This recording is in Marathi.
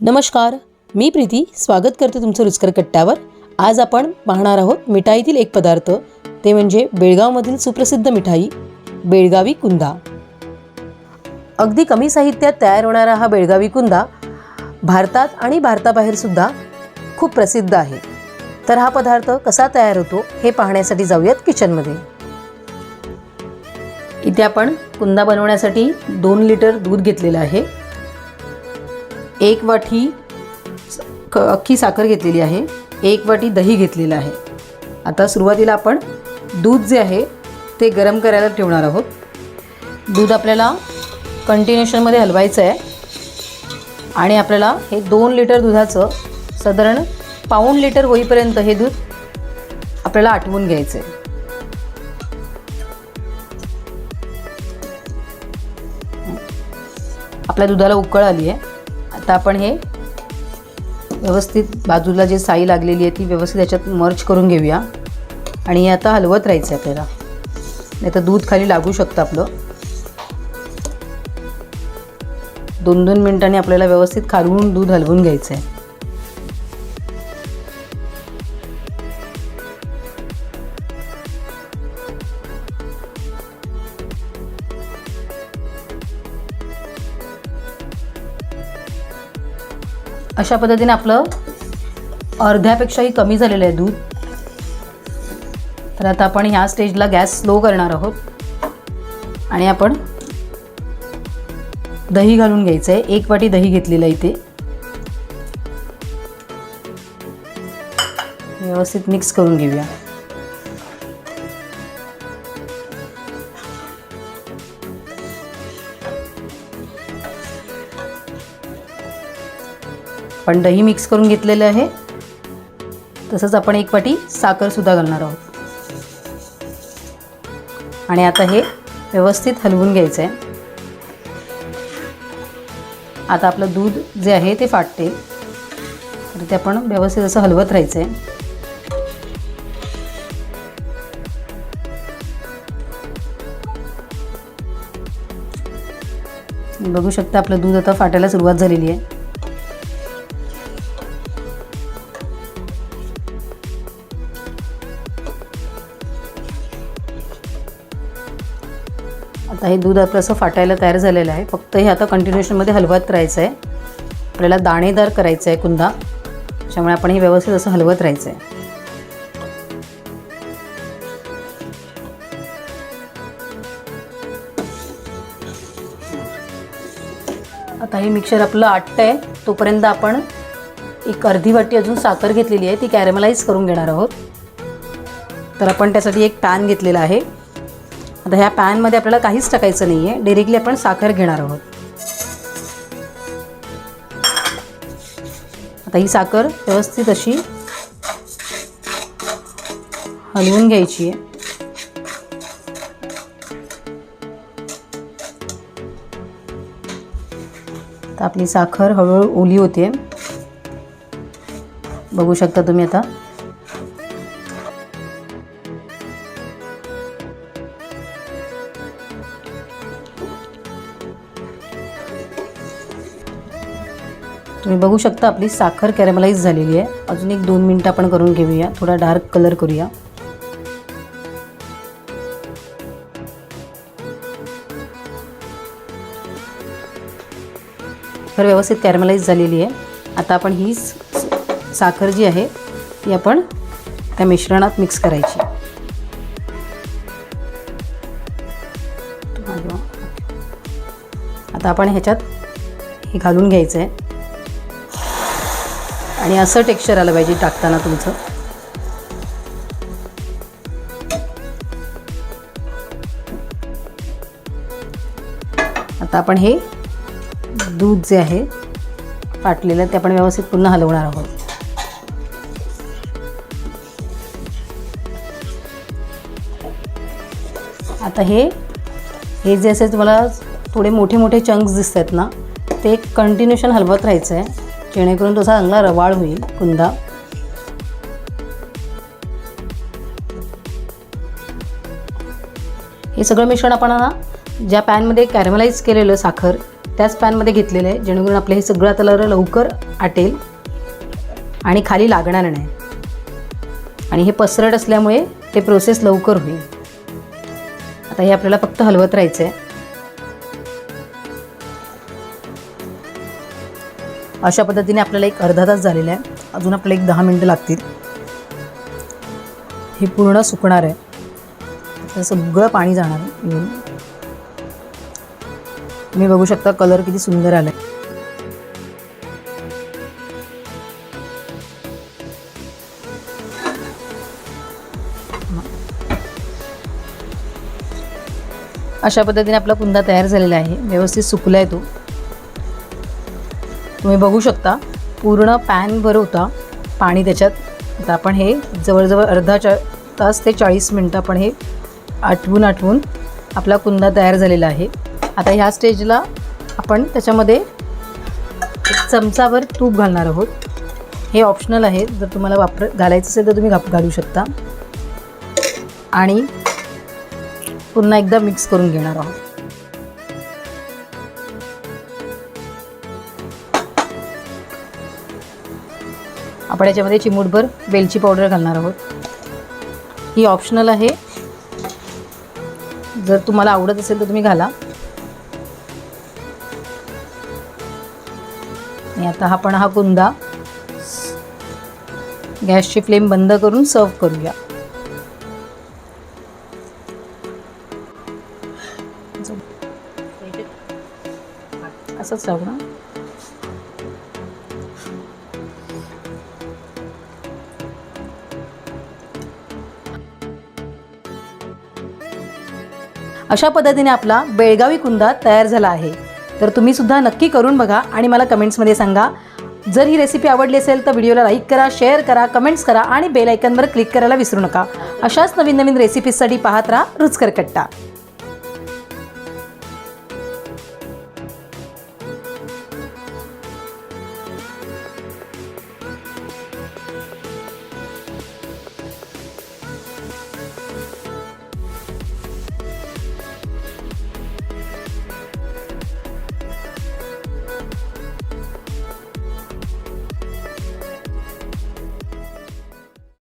नमस्कार, मी प्रीती स्वागत करते तुमचं रुचकर कट्ट्यावर। आज आपण पाहणार आहोत मिठाईतील एक पदार्थ, ते म्हणजे बेळगावमधील सुप्रसिद्ध मिठाई बेळगावी कुंदा। अगदी कमी साहित्यात तयार होणारा हा बेळगावी कुंदा भारतात आणि भारताबाहेर सुद्धा खूप प्रसिद्ध आहे। तर हा पदार्थ कसा तयार होतो हे पाहण्यासाठी जाऊयात किचनमध्ये। इथे आपण कुंदा बनवण्यासाठी 2 लिटर दूध घेतलेलं आहे, 1 वाटी अख्खी साखर घेतलेली आहे, 1 वाटी दही घेतलेलं आहे। आता सुरुवातीला आपण दूध जे आहे ते गरम करायला ठेवणार आहोत। दूध आपल्याला कंटिन्यूशनमध्ये हलवायचं आहे आणि आपल्याला हे 2 लिटर दुधाचं साधारण पाऊण लिटर होईपर्यंत हे दूध आपल्याला आटवून घ्यायचं आहे। आपल्या दुधाला उकळ आली आहे। आता आपण हे व्यवस्थित बाजूला जे साई लागलेली आहे ती व्यवस्थित याच्यात मर्ज करून घेऊया आणि हे आता हलवत राहायचं आहे आपल्याला, नाही तर दूध खाली लागू शकतं आपलं। 2-2 मिनिटांनी आपल्याला व्यवस्थित खालवून दूध हलवून घ्यायचं आहे। अशा पद्धतीने आपलं अर्ध्यापेक्षाही कमी झालेलं आहे दूध। तर आता आपण ह्या स्टेजला गॅस स्लो करणार आहोत आणि आपण दही घालून घ्यायचं आहे। 1 वाटी दही घेतलेलं आहे इथे, व्यवस्थित मिक्स करून घेऊया। पण दही मिक्स करून घेतलेलं आहे, तसंच आपण 1 वाटी साखर सुद्धा घालणार आहोत आणि आता हे व्यवस्थित हलवून घ्यायचं आहे। आता आपलं दूध जे आहे ते फाटते, तर ते आपण व्यवस्थित असं हलवत राहायचं आहे। बघू शकता आपलं दूध आता फाटायला सुरुवात झालेली आहे। आता हे दूध आपलं असं फाटायला तयार झालेलं आहे। फक्त हे आता कंटिन्यूशनमध्ये हलवत राहायचं आहे। आपल्याला दाणेदार करायचं आहे कुंदा, त्यामुळे आपण हे व्यवस्थित असं हलवत राहायचं आहे। आता हे मिक्सचर आपलं आटतं आहे, तोपर्यंत आपण एक अर्धी वाटी अजून साखर घेतलेली आहे, ती कॅरेमलाइज करून घेणार आहोत। तर आपण त्यासाठी एक पॅन घेतलेला आहे। आता ह्या पॅनमध्ये आपल्याला काहीच टाकायचं नाही आहे, डायरेक्टली आपण साखर घेणार आहोत। आता ही साखर व्यवस्थित अशी हलवून घ्यायची आहे। तर आपली साखर हळूहळू ओली होते, बघू शकता तुम्ही। आता तुम्ही बघू शकता आपली साखर कॅरेमलाइज झालेली आहे। अजून 1-2 मिनिटं आपण करून घेऊया, थोडा डार्क कलर करूया। तर व्यवस्थित कॅरेमलाइज झालेली आहे। आता आपण ही साखर जी आहे ती आपण त्या मिश्रणात मिक्स करायची। आता आपण ह्याच्यात हे घालून घ्यायचं आहे आणि असं टेक्स्चर आलं पाहिजे टाकताना तुमचं। आता आपण हे दूध जे आहे फाटलेलं ते आपण व्यवस्थित पुन्हा हलवणार आहोत। आता हे जे असे तुम्हाला थोडे मोठे मोठे चंक्स दिसत आहेत ना, ते कंटिन्यूशन हलवत राहायचं आहे, जेणेकरून तसा चांगला रवाळ होईल कुंदा। हे सगळं मिश्रण आपण ना ज्या पॅनमध्ये कॅरेमलाइज केलेलं साखर त्याच पॅनमध्ये घेतलेलं आहे, जेणेकरून आपलं हे सगळं आता लवकर आटेल आणि खाली लागणार नाही आणि हे पसरट असल्यामुळे ते प्रोसेस लवकर होईल. आता हे आपल्याला फक्त हलवत राहायचं आहे. अशा पद्धतीने आपल्याला एक अर्धा तास झालेला आहे. अजून आपल्याला एक 10 मिनटं लागतील. हे पूर्ण सुकणार आहे, तर सगळं पाणी जाणार आहे. तुम्ही बघू शकता कलर किती सुंदर आला आहे. अशा पद्धतीने आपला कुंदा तयार झालेला आहे. व्यवस्थित सुकला आहे तो. तुम्ही बघू शकता पूर्ण पॅनभर होता पाणी त्याच्यात. आता आपण हे जवळजवळ अर्धा तास ते 40 मिनटं आपण हे आटवून आपला कुंदा तयार झालेला आहे. आता ह्या स्टेजला आपण त्याच्यामध्ये एक चमचाभर तूप घालणार आहोत. हे ऑप्शनल आहे, जर तुम्हाला घालायचं असेल तर तुम्ही घालू शकता. आणि पुन्हा एकदा मिक्स करून घेणार आहोत. आपण याच्यामध्ये चिमूटभर वेलची पावडर घालणार आहोत. ही ऑप्शनल आहे, जर तुम्हाला आवडत असेल तर तुम्ही घाला. आणि आता आपण हा कुंदा गॅसची फ्लेम बंद करून सर्व करूया. असंच राहू ना. अशा पद्धतीने आपला बेळगावी कुंदा तयार झाला आहे. तर तुम्ही सुद्धा नक्की करून बघा आणि मला कमेंट्समध्ये सांगा. जर ही रेसिपी आवडली असेल तर व्हिडिओला लाईक करा, शेअर करा, कमेंट्स करा आणि बेल आयकॉनवर क्लिक करायला विसरू नका. अशाच नवीन रेसिपीजसाठी पाहत राहा रुचकर कट्टा.